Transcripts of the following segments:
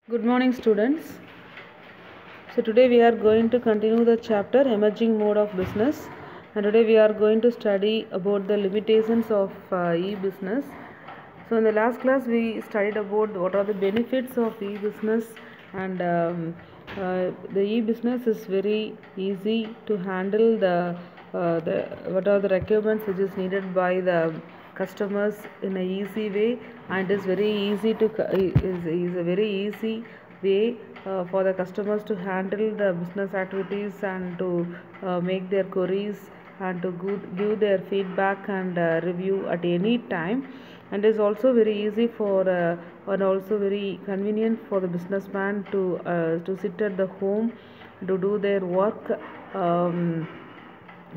Good morning, students. So today we are going to continue the chapter Emerging Mode of Business, and today we are going to study about the limitations of e-business. So in the last class we studied about what are the benefits of e-business, and the e-business is very easy to handle the what are the requirements which is needed by the customers in a easy way, and is very easy to is a very easy way for the customers to handle the business activities and to make their queries and to give their feedback and review at any time, and is also very easy for and also very convenient for the businessman to sit at the home to do their work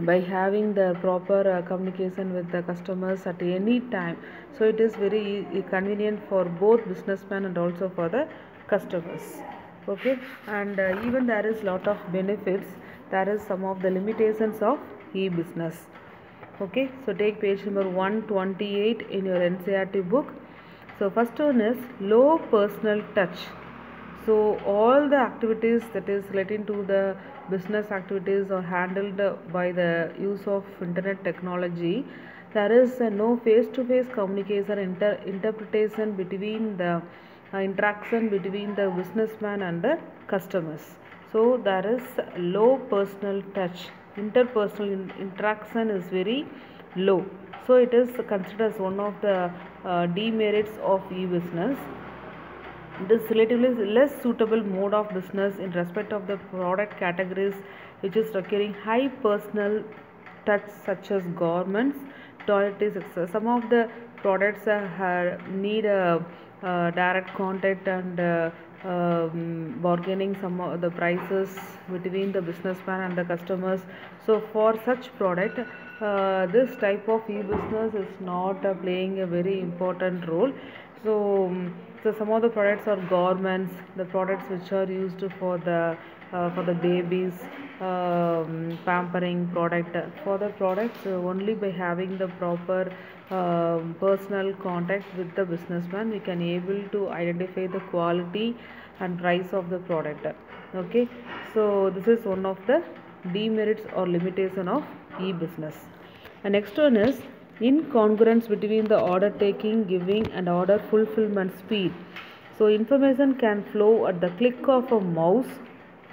by having the proper communication with the customers at any time. So it is very convenient for both businessmen and also for the customers. Okay, and even there is lot of benefits. There is some of the limitations of e-business. Okay, so take page number 128 in your NCERT book. So first one is low personal touch. So all the activities that is relating to the business activities are handled by the use of internet technology. There is no face-to-face communication, interpretation between the interaction between the businessman and the customers. So there is low personal touch. Interpersonal interaction is very low. So it is considered as one of the demerits of e-business. This relatively less suitable mode of business in respect of the product categories which is requiring high personal touch, such as garments, toiletries, etc. Some of the products need a direct contact and bargaining some of the prices between the businessman and the customers. So for such product, this type of e-business is not playing a very important role. So some of the products are garments, the products which are used for the babies, pampering product. For the products, only by having the proper personal contact with the businessman, we can able to identify the quality and price of the product. Okay, so this is one of the demerits or limitation of e-business. The next one is incongruence between the order taking, giving and order fulfillment speed. So information can flow at the click of a mouse.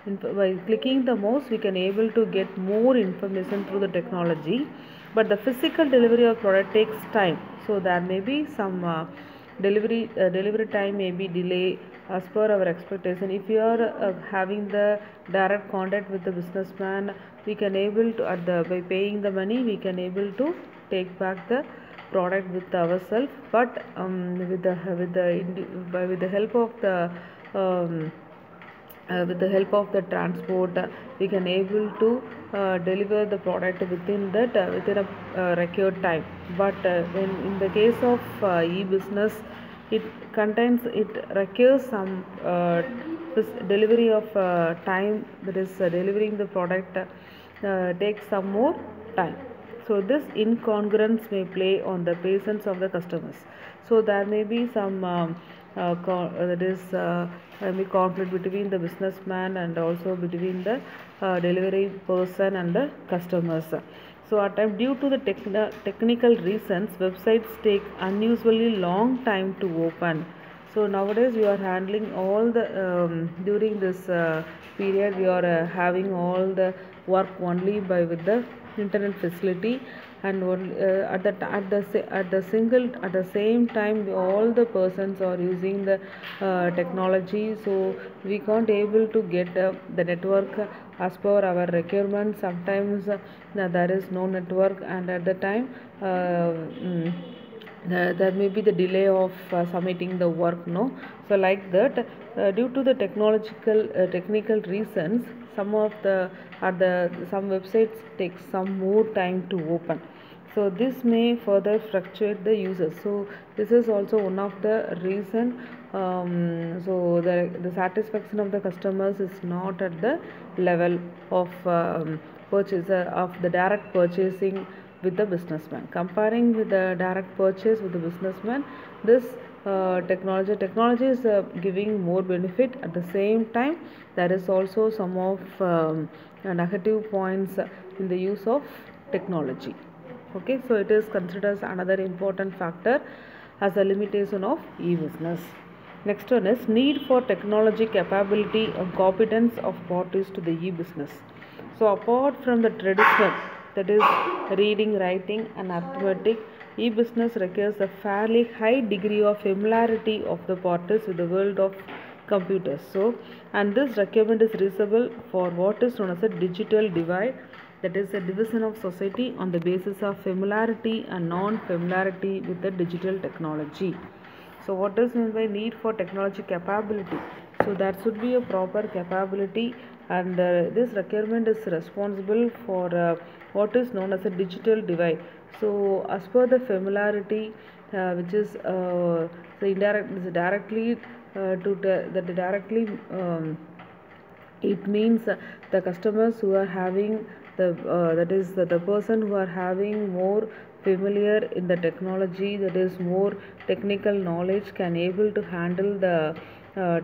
By clicking the mouse we can able to get more information through the technology, but the physical delivery of product takes time. So there may be some delivery time may be delay as per our expectation. If you are having the direct contact with the businessman, we can able to by paying the money we can able to take back the product with ourselves, but with the help of the transport, we can able to deliver the product within a required time. But in the case of e-business, it requires some delivery of time, that is delivering the product takes some more time. So this incongruence may play on the patience of the customers. So there may be some that is may conflict between the businessman and also between the delivery person and the customers. So at times, due to the technical reasons, websites take unusually long time to open. So nowadays we are handling all the during this period we are having all the work only by with the internet facility, and at the same time all the persons are using the technology. So we can't able to get the network as per our requirement. Sometimes there is no network, and at the time there may be the delay of submitting the work, no. So like that, due to the technical reasons, some websites take some more time to open. So this may further fluctuate the users. So this is also one of the reason. So the satisfaction of the customers is not at the level of purchaser of the direct purchasing with the businessman. Comparing with the direct purchase with the businessman, this Technology is giving more benefit. At the same time, there is also some of negative points in the use of technology. Okay, so it is considered as another important factor as a limitation of e-business. Next one is need for technology capability and competence of parties to the e-business. So apart from the traditional, that is reading, writing and arithmetic, e-business requires a fairly high degree of familiarity of the parties with the world of computers. So, and this requirement is reasonable for what is known as a digital divide, that is a division of society on the basis of familiarity and non-familiarity with the digital technology. So what does mean by need for technology capability? So that should be a proper capability, and this requirement is responsible for what is known as a digital divide. So as per the familiarity, which is the indirect, is directly that directly it means the customers who are having that is the person who are having more familiar in the technology, that is more technical knowledge, can able to handle the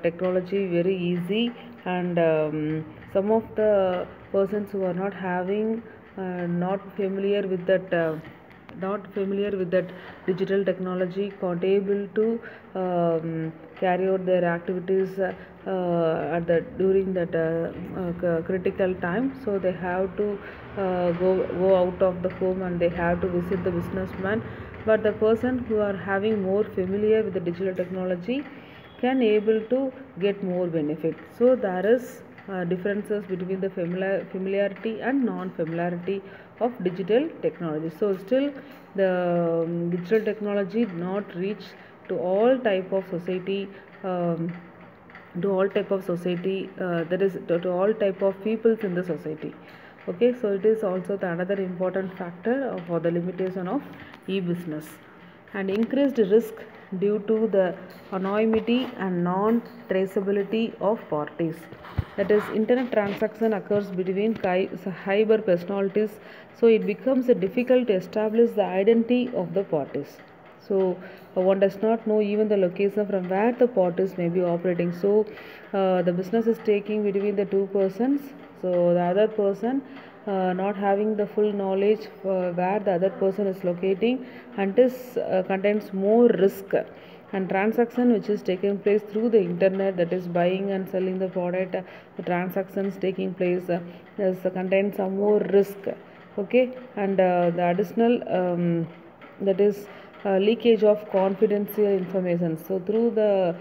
technology very easy, and some of the persons who are not having not familiar with that digital technology can't able to carry out their activities at the during that critical time. So they have to go out of the home and they have to visit the businessman. But the person who are having more familiar with the digital technology can able to get more benefit. So there is differences between the familiarity and non-familiarity of digital technology. So still the digital technology not reach to all type of society, that is to all type of peoples in the society. Okay, so it is also the another important factor for the limitation of e-business. And increased risk due to the anonymity and non-traceability of parties. That is, internet transaction occurs between hyper personalities, so it becomes difficult to establish the identity of the parties. So one does not know even the location from where the parties may be operating. So the business is taking between the two persons. So the other person not having the full knowledge where the other person is locating, and this contains more risk. And transaction which is taking place through the internet, that is buying and selling the product, the transactions taking place contains some more risk. Okay, and the additional that is leakage of confidential information. So through the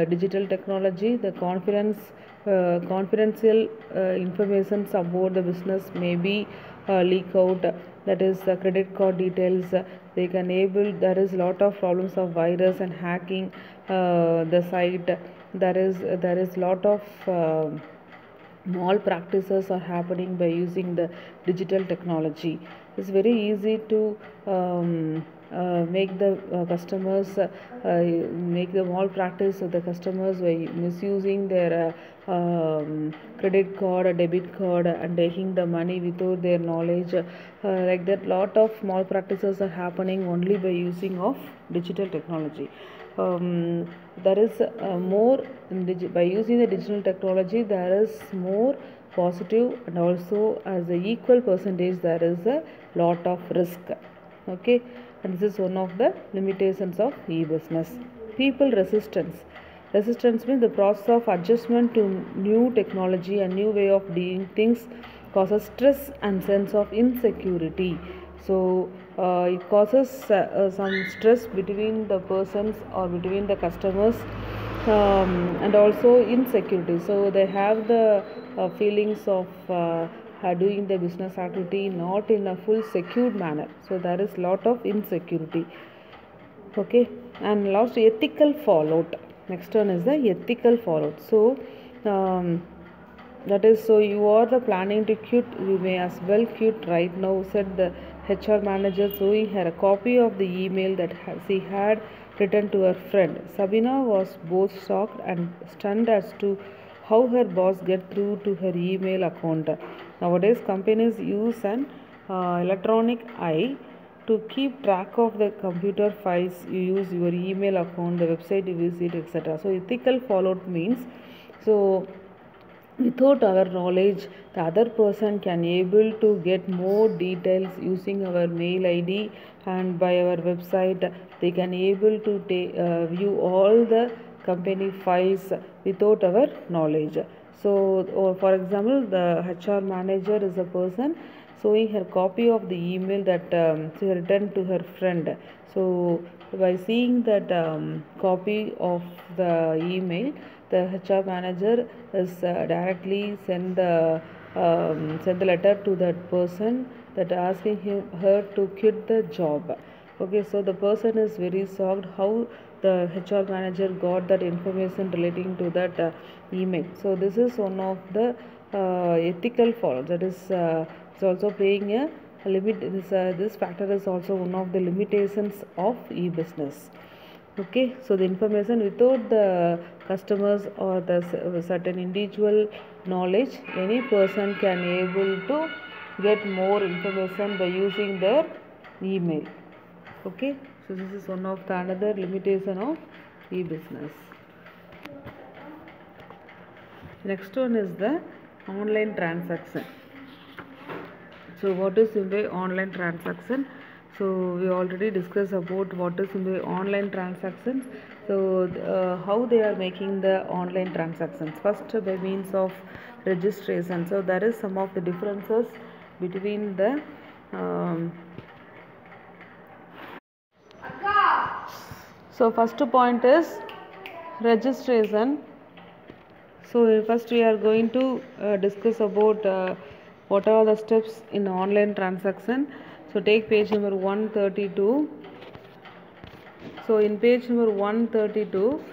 digital technology, the confidential information about the business may be leak out. That is the credit card details, they can able, there is lot of problems of virus and hacking the site. There is lot of malpractices are happening by using the digital technology. It's very easy to make the customers make the malpractice of the customers by misusing their credit card or debit card and taking the money without their knowledge. Like that, lot of malpractices are happening only by using of digital technology. There is more by using the digital technology, there is more positive, and also as a equal percentage there is a lot of risk. Okay, and this is one of the limitations of e-business. People resistance means the process of adjustment to new technology and new way of doing things causes stress and sense of insecurity. So it causes some stress between the persons or between the customers, and also insecurity. So they have the feelings of doing the business activity not in a full secured manner. So there is lot of insecurity. Okay, and last, ethical fallout. Next one is the ethical fallout. So that is, so you are the planning to quit, you may as well quit right now, said the HR manager, showing her a copy of the email that she had written to her friend. Sabina was both shocked and stunned as to how her boss get through to her email account. Nowadays companies use an electronic eye to keep track of the computer files you use, your email account, the website you visit, etc. So ethical fallout means, so without our knowledge, the other person can able to get more details using our mail ID, and by our website they can able to view all the company files without our knowledge. So, for example, the HR manager is a person showing her copy of the email that she returned to her friend. So, by seeing that copy of the email, the HR manager is directly send the letter to that person that asking her to quit the job. Okay, so the person is very shocked how the HR manager got that information relating to that email. So this is one of the ethical faults, that is also playing a limit. This factor is also one of the limitations of e-business. Okay, so the information without the customers or the certain individual knowledge, any person can able to get more information by using their email. Okay, so this is one of the another limitation of e-business. Next one is the online transaction. So what is in the online transaction? So we already discussed about what is in the online transactions. So how they are making the online transactions. First, by means of registration. So there is some of the differences between the so first point is registration. So first we are going to discuss about what are the steps in online transaction. So take page number 132. So in page number 132,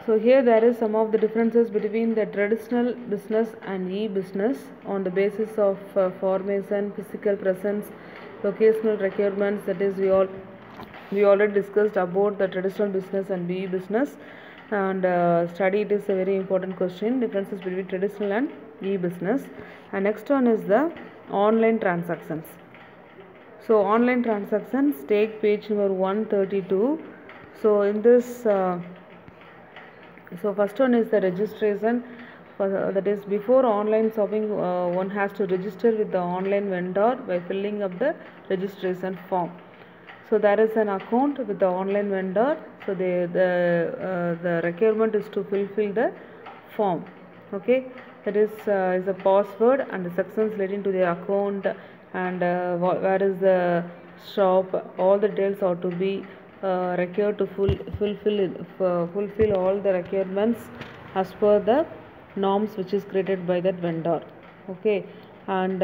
so here there is some of the differences between the traditional business and e-business on the basis of formation, physical presence, locational requirements. That is, we already discussed about the traditional business and e-business, and study it is a very important question, differences between traditional and e-business. And next one is the online transactions. So online transactions, take page number 132. So in this so first one is the registration. That is, before online shopping, one has to register with the online vendor by filling up the registration form. So there is an account with the online vendor. So the requirement is to fulfill the form. Okay, that is a password and the sections relating to the account, and where is the shop. All the details are to be required to fulfill all the requirements as per the norms which is created by that vendor. Okay, and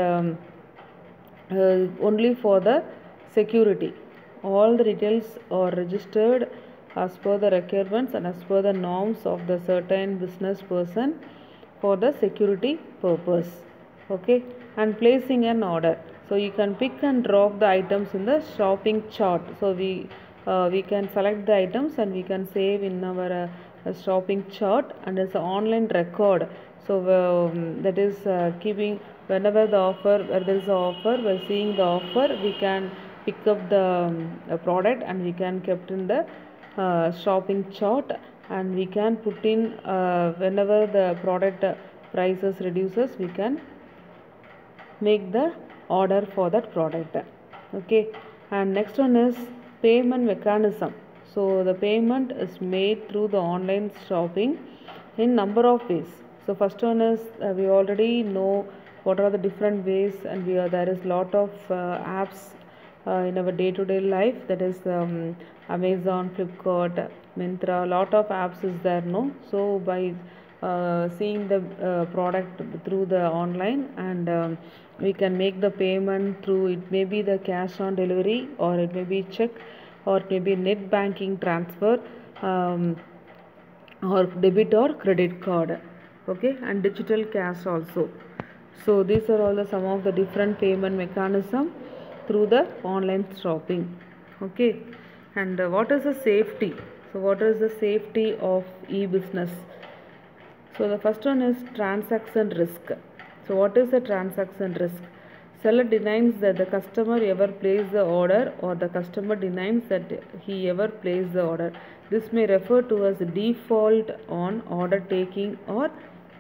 only for the security, all the details are registered as per the requirements and as per the norms of the certain business person for the security purpose. Okay, and placing an order. So you can pick and drop the items in the shopping chart. So we can select the items and we can save in our shopping chart, and it's an online record. So that is keeping whenever the offer, where there is an offer, by seeing the offer we can pick up the product and we can kept in the shopping chart, and we can put in whenever the product prices reduces, we can make the order for that product. Okay, and next one is payment mechanism. So the payment is made through the online shopping in number of ways. So first one is we already know what are the different ways, and there is lot of apps in our day-to-day life, that is Amazon, Flipkart, Myntra, lot of apps is there, no? So by seeing the product through the online, and we can make the payment through, it may be the cash on delivery, or it may be check, or it may be net banking transfer, or debit or credit card. Okay, and digital cash also. So these are all the some of the different payment mechanism through the online shopping. Okay, and what is the safety? So what is the safety of e-business? So the first one is transaction risk. So what is the transaction risk? Seller denies that the customer ever placed the order, or the customer denies that he ever placed the order. This may refer to as default on order taking or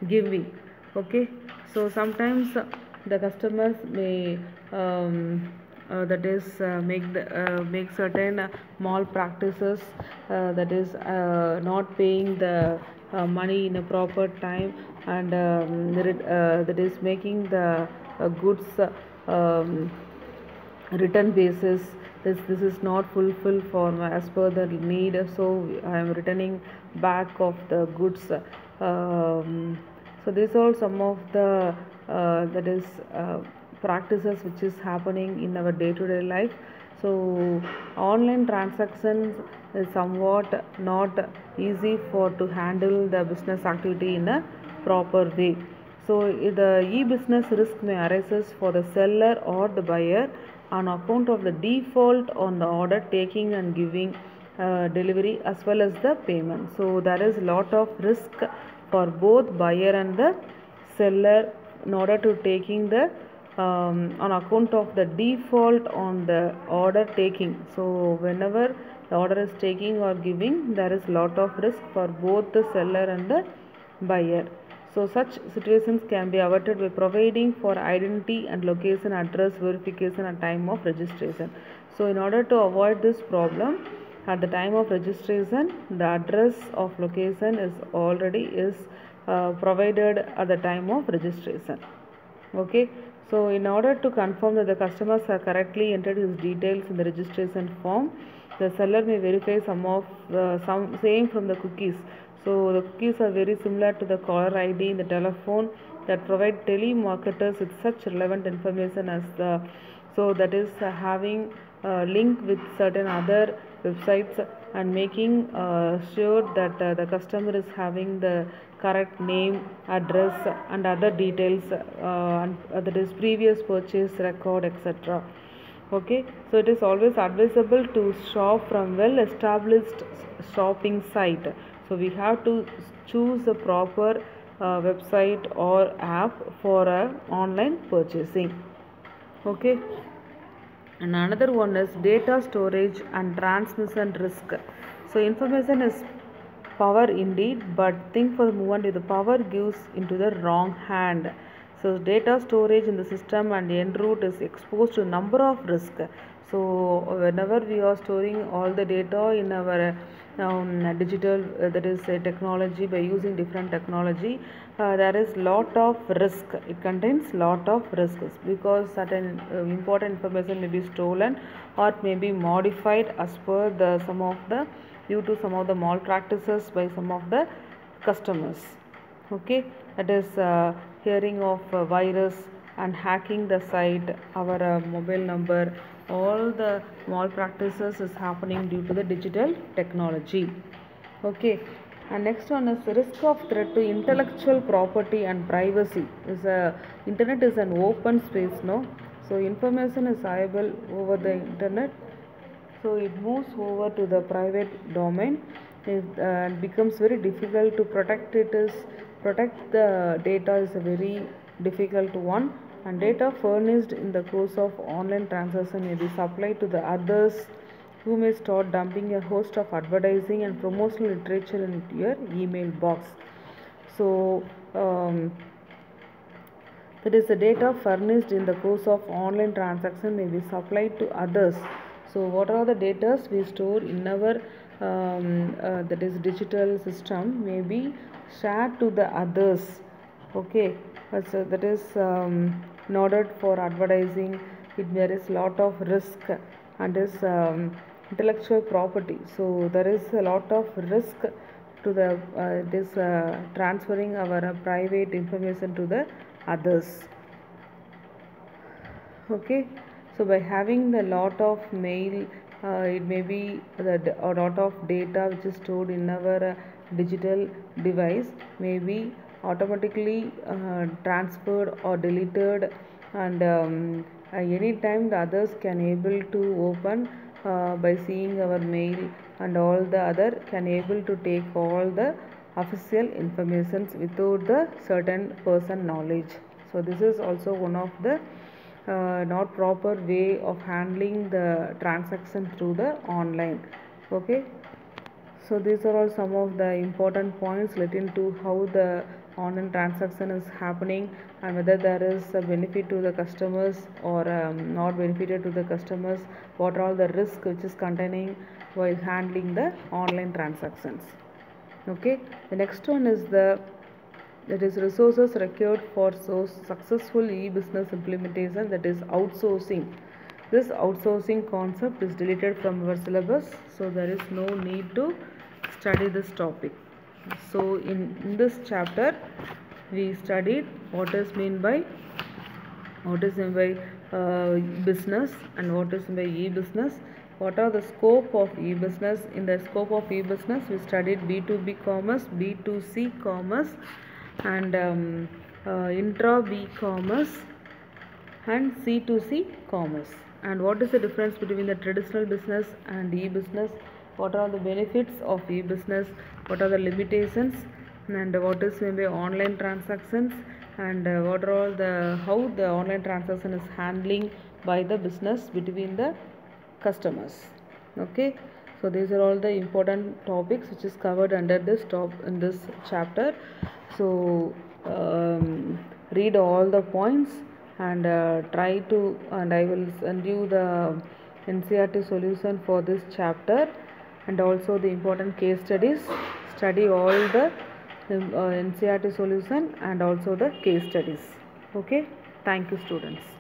giving. Okay, so sometimes the customers may that is make certain malpractices, that is not paying the money in a proper time, and that is making the goods um, return basis. This is not fulfilled for as per the need, so I am returning back of the goods. So these are some of the that is practices which is happening in our day-to-day life. So online transactions is somewhat not easy for to handle the business activity in a proper way. So the e-business risk may arises for the seller or the buyer on account of the default on the order taking and giving delivery as well as the payment. So there is lot of risk for both buyer and the seller in order to taking the on account of the default on the order taking. So whenever the order is taking or giving, there is lot of risk for both the seller and the buyer. So such situations can be avoided by providing for identity and location address verification at time of registration. So in order to avoid this problem, at the time of registration, the address of location is already provided at the time of registration. Okay, so in order to confirm that the customers have correctly entered his details in the registration form, the seller may verify some same from the cookies. So the cookies are very similar to the caller ID in the telephone that provide telemarketers with such relevant information as the, so that is having a link with certain other websites and making sure that the customer is having the correct name, address and other details, and that is previous purchase record, etc. Okay, so it is always advisable to shop from well established shopping site. So we have to choose the proper website or app for online purchasing. Okay, and another one is data storage and transmission risk. So information is power indeed, but think for the moment if the power gives into the wrong hand. So data storage in the system and en route is exposed to number of risks. So whenever we are storing all the data in our digital that is technology, by using different technology, there is lot of risk. It contains lot of risks because certain important information may be stolen or may be modified as per the some of the due to some of the malpractices by some of the customers. Okay, that is hearing of virus and hacking the site, our mobile number, all the malpractices is happening due to the digital technology. Okay, and next one is risk of threat to intellectual property and privacy. Is internet is an open space, no? So information is available over the internet, so it moves over to the private domain. It becomes very difficult to protect the data is a very difficult one, and data furnished in the course of online transaction may be supplied to the others who may start dumping a host of advertising and promotional literature into your email box. So that is the data furnished in the course of online transaction may be supplied to others. So what are the data we store in our that is digital system may be shared to the others. Okay, so that is in order for advertising, there is lot of risk and is intellectual property. So there is a lot of risk to the this transferring our private information to the others. Okay, so by having the lot of mail, it may be a lot of data which is stored in our digital device may be automatically transferred or deleted, and anytime the others can able to open by seeing our mail, and all the other can able to take all the official informations without the certain person knowledge. So this is also one of the not proper way of handling the transaction through the online. Okay, so these are all some of the important points relating to how the online transaction is happening, and whether there is a benefit to the customers or not benefited to the customers, what are all the risks which is containing while handling the online transactions. Okay, the next one is that is resources required for successful e-business implementation, that is outsourcing. This outsourcing concept is deleted from our syllabus, so there is no need to study this topic. So in this chapter we studied what is meant by business and what is meant by e-business. What are the scope of e-business? In the scope of e-business we studied B2B commerce, B2C commerce, and intra-B commerce and C2C commerce. And what is the difference between the traditional business and e-business? What are the benefits of e-business? What are the limitations? And what is maybe online transactions? And what are all the how the online transaction is handling by the business between the customers. Okay, so these are all the important topics which is covered under this in this chapter. So read all the points and try to, and I will send you the NCERT solution for this chapter and also the important case studies. Study all the NCERT solution and also the case studies. Okay, thank you students.